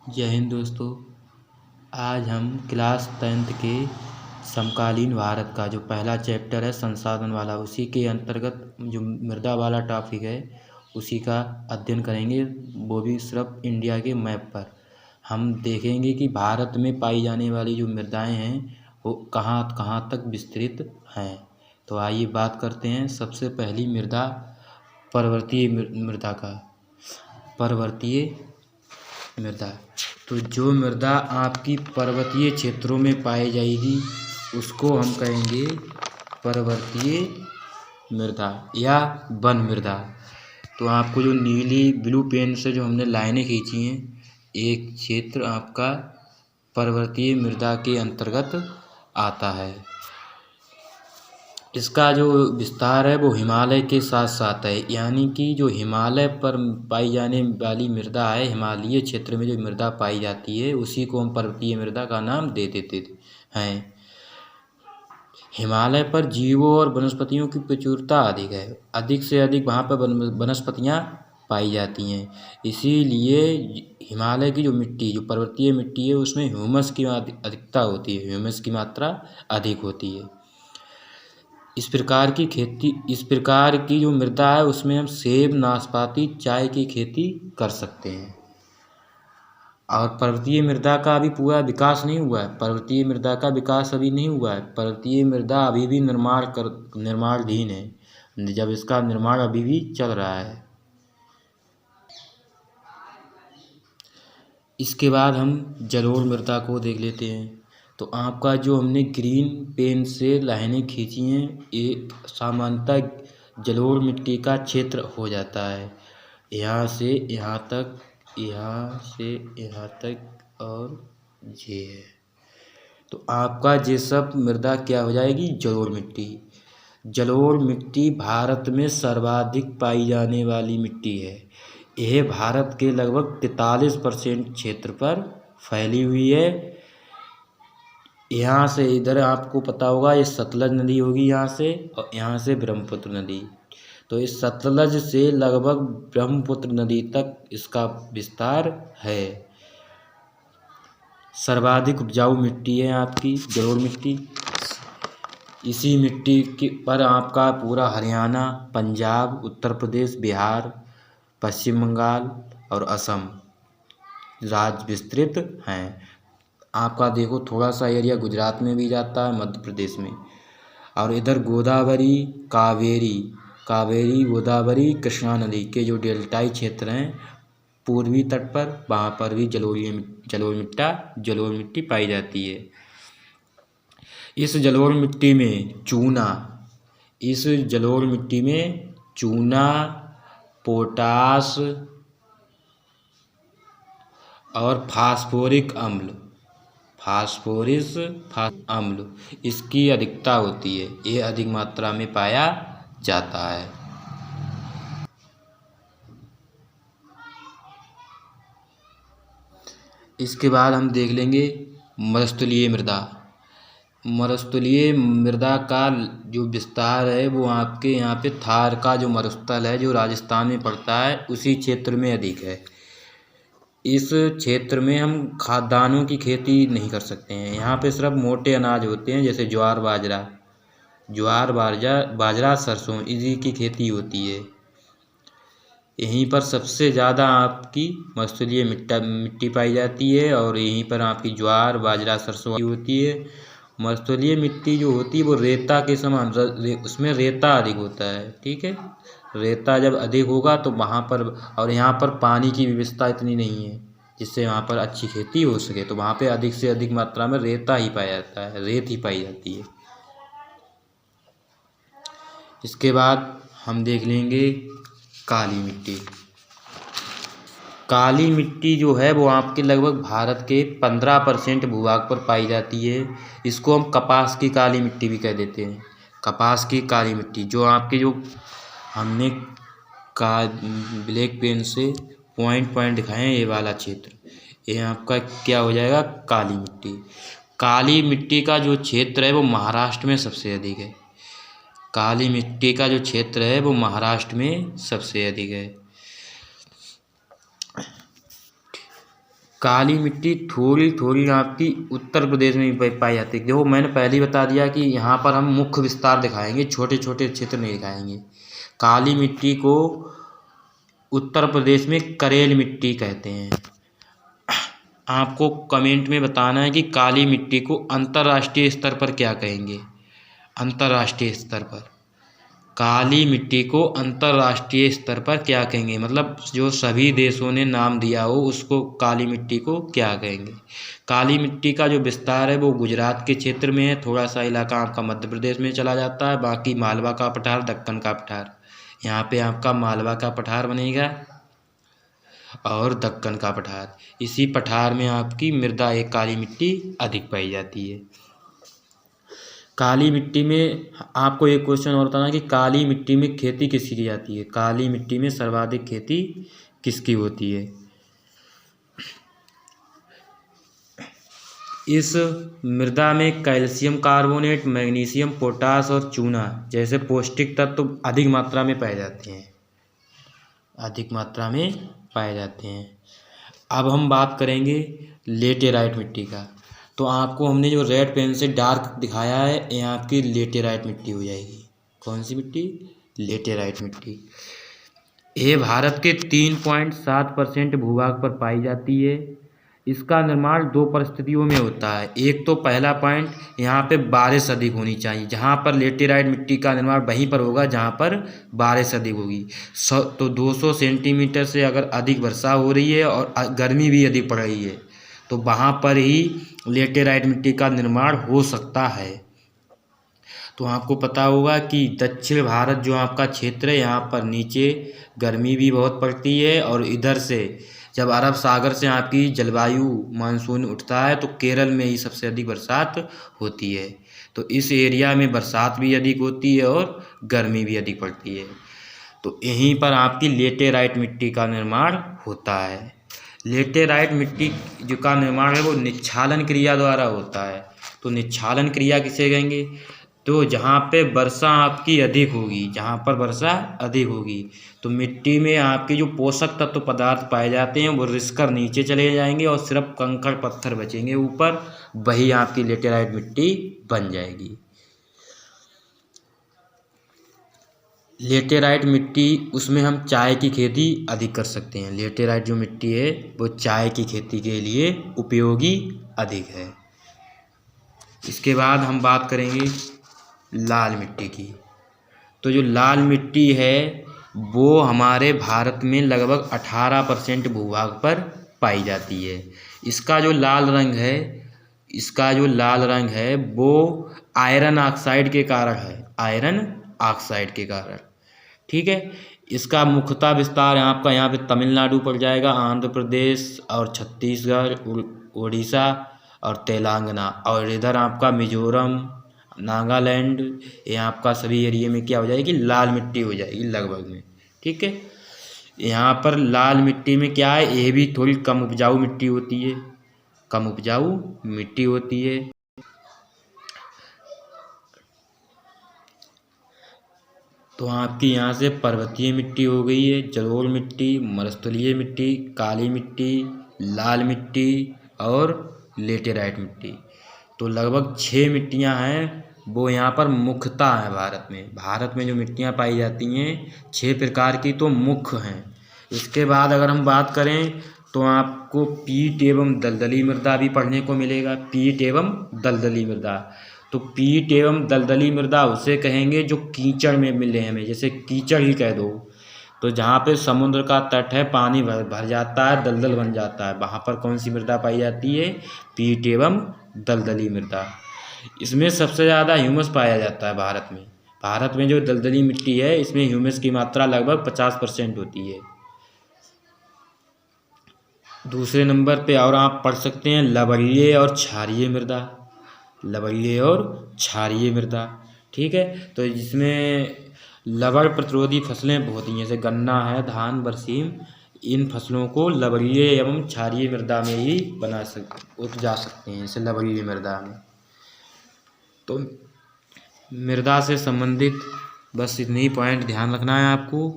जय हिंद दोस्तों। आज हम क्लास 10th के समकालीन भारत का जो पहला चैप्टर है संसाधन वाला, उसी के अंतर्गत जो मृदा वाला टॉपिक है उसी का अध्ययन करेंगे, वो भी सिर्फ इंडिया के मैप पर। हम देखेंगे कि भारत में पाई जाने वाली जो मृदाएं हैं वो कहाँ कहाँ तक विस्तृत हैं। तो आइए बात करते हैं सबसे पहली मृदा पर्वतीय मृदा का। पर्वतीय मृदा, तो जो मृदा आपकी पर्वतीय क्षेत्रों में पाई जाएगी उसको हम कहेंगे पर्वतीय मृदा या वन मृदा। तो आपको जो नीली ब्लू पेन से जो हमने लाइनें खींची हैं, एक क्षेत्र आपका पर्वतीय मृदा के अंतर्गत आता है। इसका जो विस्तार है वो हिमालय के साथ साथ है, यानी कि जो हिमालय पर पाई जाने वाली मृदा है, हिमालयी क्षेत्र में जो मृदा पाई जाती है उसी को हम पर्वतीय मृदा का नाम दे देते हैं। हिमालय पर जीवों और वनस्पतियों की प्रचुरता अधिक है, अधिक से अधिक वहाँ पर वनस्पतियाँ पाई जाती हैं। इसीलिए हिमालय की जो मिट्टी, जो पर्वतीय मिट्टी है, उसमें ह्यूमस की अधिकता होती है, ह्यूमस की मात्रा अधिक होती है। इस प्रकार की जो मृदा है उसमें हम सेब, नाशपाती, चाय की खेती कर सकते हैं। और पर्वतीय मृदा का अभी पूरा विकास नहीं हुआ है, पर्वतीय मृदा का विकास अभी नहीं हुआ है। पर्वतीय मृदा अभी भी निर्माणाधीन है, जब इसका निर्माण अभी भी चल रहा है। इसके बाद हम जलोढ़ मृदा को देख लेते हैं। तो आपका जो हमने ग्रीन पेन से लाइनें खींची हैं, ये सामान्यतः जलोढ़ मिट्टी का क्षेत्र हो जाता है। यहाँ से यहाँ तक, यहाँ से यहाँ तक और ये है। तो आपका ये सब मृदा क्या हो जाएगी? जलोढ़ मिट्टी। जलोढ़ मिट्टी भारत में सर्वाधिक पाई जाने वाली मिट्टी है। यह भारत के लगभग 43% क्षेत्र पर फैली हुई है। यहाँ से इधर आपको पता होगा ये सतलज नदी होगी यहाँ से, और यहाँ से ब्रह्मपुत्र नदी। तो इस सतलज से लगभग ब्रह्मपुत्र नदी तक इसका विस्तार है। सर्वाधिक उपजाऊ मिट्टी है आपकी जलोढ़ मिट्टी। इसी मिट्टी के पर आपका पूरा हरियाणा, पंजाब, उत्तर प्रदेश, बिहार, पश्चिम बंगाल और असम राज्य विस्तृत हैं। आपका देखो थोड़ा सा एरिया गुजरात में भी जाता है, मध्य प्रदेश में। और इधर गोदावरी, कावेरी, गोदावरी, कृष्णा नदी के जो डेल्टाई क्षेत्र हैं पूर्वी तट पर, वहाँ पर भी जलोढ़ मिट्टी पाई जाती है। इस जलोढ़ मिट्टी में चूना, पोटास और फास्फोरिक अम्ल इसकी अधिकता होती है, ये अधिक मात्रा में पाया जाता है। इसके बाद हम देख लेंगे मरुस्थलीय मृदा। मरुस्थलीय मृदा का जो विस्तार है वो आपके यहाँ पे थार का जो मरुस्थल है जो राजस्थान में पड़ता है उसी क्षेत्र में अधिक है। इस क्षेत्र में हम खाद्यान्नों की खेती नहीं कर सकते हैं। यहाँ पे सिर्फ मोटे अनाज होते हैं, जैसे ज्वार बाजरा, सरसों, इसी की खेती होती है। यहीं पर सबसे ज़्यादा आपकी मरुस्थलीय मिट्टी पाई जाती है, और यहीं पर आपकी ज्वार, बाजरा, सरसों होती है। मरुस्थलीय मिट्टी जो होती है वो रेता के समान, उसमें रेता अधिक होता है, ठीक है। रेता जब अधिक होगा तो वहाँ पर, और यहाँ पर पानी की व्यवस्था इतनी नहीं है जिससे वहाँ पर अच्छी खेती हो सके, तो वहाँ पे अधिक से अधिक मात्रा में रेता ही पाया जाता है, रेत ही पाई जाती है। इसके बाद हम देख लेंगे काली मिट्टी। काली मिट्टी जो है वो आपके लगभग भारत के 15% भूभाग पर पाई जाती है। इसको हम कपास की काली मिट्टी भी कह देते हैं। कपास की काली मिट्टी जो आपके जो हमने ब्लैक पेन से पॉइंट दिखाए हैं, ये वाला क्षेत्र, ये आपका क्या हो जाएगा? काली मिट्टी। काली मिट्टी का जो क्षेत्र है वो महाराष्ट्र में सबसे अधिक है। काली मिट्टी का जो क्षेत्र है वो महाराष्ट्र में सबसे अधिक है। काली मिट्टी थोड़ी थोड़ी आपकी उत्तर प्रदेश में भी पाई जाती है। देखो मैंने पहले ही बता दिया कि यहाँ पर हम मुख्य विस्तार दिखाएंगे, छोटे छोटे क्षेत्र नहीं दिखाएंगे। काली मिट्टी को उत्तर प्रदेश में करेल मिट्टी कहते हैं। आपको कमेंट में बताना है कि काली मिट्टी को अंतर्राष्ट्रीय स्तर पर क्या कहेंगे। अंतर्राष्ट्रीय स्तर पर काली मिट्टी को अंतर्राष्ट्रीय स्तर पर क्या कहेंगे, मतलब जो सभी देशों ने नाम दिया हो उसको काली मिट्टी को क्या कहेंगे। काली मिट्टी का जो विस्तार है वो गुजरात के क्षेत्र में है, थोड़ा सा इलाका आपका मध्य प्रदेश में चला जाता है, बाकी मालवा का पठार, दक्कन का पठार, यहाँ पे आपका मालवा का पठार बनेगा और दक्कन का पठार। इसी पठार में आपकी मृदा एक काली मिट्टी अधिक पाई जाती है। काली मिट्टी में आपको एक क्वेश्चन और बताना कि काली मिट्टी में खेती किसकी की जाती है। काली मिट्टी में सर्वाधिक खेती किसकी होती है। इस मृदा में कैल्शियम कार्बोनेट, मैग्नीशियम, पोटास और चूना जैसे पौष्टिक तत्व तो अधिक मात्रा में पाए जाते हैं, अधिक मात्रा में पाए जाते हैं। अब हम बात करेंगे लेटेराइट मिट्टी का। तो आपको हमने जो रेड पेन से डार्क दिखाया है ये आपकी लेटेराइट मिट्टी हो जाएगी। कौन सी मिट्टी? लेटेराइट मिट्टी। ये भारत के 3.7% भूभाग पर पाई जाती है। इसका निर्माण दो परिस्थितियों में होता है। एक तो पहला पॉइंट, यहाँ पे बारिश अधिक होनी चाहिए, जहाँ पर लेटेराइट मिट्टी का निर्माण वहीं पर होगा जहाँ पर बारिश अधिक होगी। तो 200 सेंटीमीटर से अगर अधिक वर्षा हो रही है और गर्मी भी अधिक पड़ रही है तो वहाँ पर ही लेटेराइट मिट्टी का निर्माण हो सकता है। तो आपको पता होगा कि दक्षिण भारत जो आपका क्षेत्र है यहाँ पर नीचे गर्मी भी बहुत पड़ती है और इधर से जब अरब सागर से आपकी जलवायु मानसून उठता है तो केरल में ही सबसे अधिक बरसात होती है। तो इस एरिया में बरसात भी अधिक होती है और गर्मी भी अधिक पड़ती है। तो यहीं पर आपकी लेटेराइट मिट्टी का निर्माण होता है। लेटेराइट मिट्टी जो का निर्माण है वो निच्छालन क्रिया द्वारा होता है। तो निच्छालन क्रिया किसे कहेंगे? तो जहाँ पे वर्षा आपकी अधिक होगी, जहाँ पर वर्षा अधिक होगी तो मिट्टी में आपके जो पोषक तत्व पदार्थ पाए जाते हैं वो रिसकर नीचे चले जाएंगे और सिर्फ कंकड़ पत्थर बचेंगे ऊपर, वही आपकी लेटेराइट मिट्टी बन जाएगी। लेटेराइट मिट्टी उसमें हम चाय की खेती अधिक कर सकते हैं। लेटेराइट जो मिट्टी है वो चाय की खेती के लिए उपयोगी अधिक है। इसके बाद हम बात करेंगे लाल मिट्टी की। तो जो लाल मिट्टी है वो हमारे भारत में लगभग 18% भूभाग पर पाई जाती है। इसका जो लाल रंग है वो आयरन ऑक्साइड के कारण है, आयरन ऑक्साइड के कारण। ठीक है। इसका मुख्यतः विस्तार आपका यहाँ पे तमिलनाडु पड़ जाएगा, आंध्र प्रदेश और छत्तीसगढ़, उड़ीसा और तेलंगाना, और इधर आपका मिजोरम, नागालैंड, ये आपका सभी एरिया में क्या हो जाएगी? लाल मिट्टी हो जाएगी लगभग में। ठीक है। यहाँ पर लाल मिट्टी में क्या है, ये भी थोड़ी कम उपजाऊ मिट्टी होती है, कम उपजाऊ मिट्टी होती है। तो आपकी यहाँ से पर्वतीय मिट्टी हो गई है, जलोढ़ मिट्टी, मरुस्थलीय मिट्टी, काली मिट्टी, लाल मिट्टी और लेटेराइट मिट्टी। तो लगभग 6 मिट्टियाँ हैं वो यहाँ पर मुख्यतः है भारत में जो मिट्टियाँ पाई जाती हैं 6 प्रकार की तो मुख्य हैं। इसके बाद अगर हम बात करें तो आपको पीट एवं दलदली मृदा भी पढ़ने को मिलेगा। पीट एवं दलदली मृदा, तो पीट एवं दलदली मृदा उसे कहेंगे जो कीचड़ में मिले हमें, जैसे कीचड़ ही कह दो। तो जहाँ पे समुद्र का तट है, पानी भर जाता है, दलदल बन जाता है, वहाँ पर कौन सी मृदा पाई जाती है? पीट एवं दलदली मृदा। इसमें सबसे ज़्यादा ह्यूमस पाया जाता है भारत में जो दलदली मिट्टी है इसमें ह्यूमस की मात्रा लगभग 50% होती है। दूसरे नंबर पे और आप पढ़ सकते हैं लवणीय और क्षारीय मृदा, लवणीय और क्षारीय मृदा। ठीक है। तो जिसमें लवण प्रतिरोधी फसलें बहुत ही, जैसे गन्ना है, धान, बरसीम, इन फसलों को लवणीय एवं क्षारीय मृदा में ही उपजा सकते हैं, जैसे लवणीय मृदा में। तो मृदा से संबंधित बस इतने ही पॉइंट ध्यान रखना है आपको।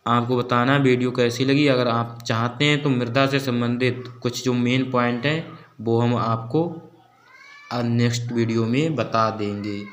आपको बताना वीडियो कैसी लगी। अगर आप चाहते हैं तो मृदा से संबंधित कुछ जो मेन पॉइंट हैं वो हम आपको नेक्स्ट वीडियो में बता देंगे।